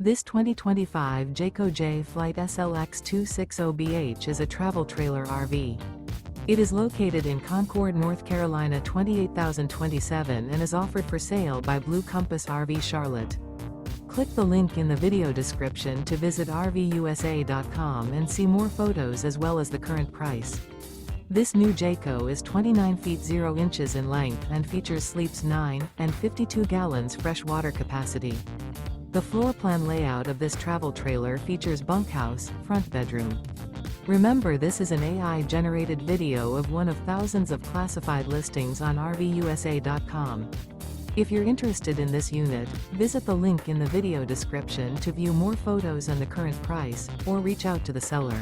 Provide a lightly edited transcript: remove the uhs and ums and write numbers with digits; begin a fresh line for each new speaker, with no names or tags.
This 2025 Jayco Jay Flight SLX 260BH is a travel trailer RV. It is located in Concord, North Carolina 28027 and is offered for sale by Blue Compass RV Charlotte. Click the link in the video description to visit RVUSA.com and see more photos as well as the current price. This new Jayco is 29 feet 0 inches in length and features sleeps 9 and 52 gallons fresh water capacity. The floor plan layout of this travel trailer features bunkhouse, front bedroom. Remember, this is an AI-generated video of one of thousands of classified listings on RVUSA.com. If you're interested in this unit, visit the link in the video description to view more photos and the current price, or reach out to the seller.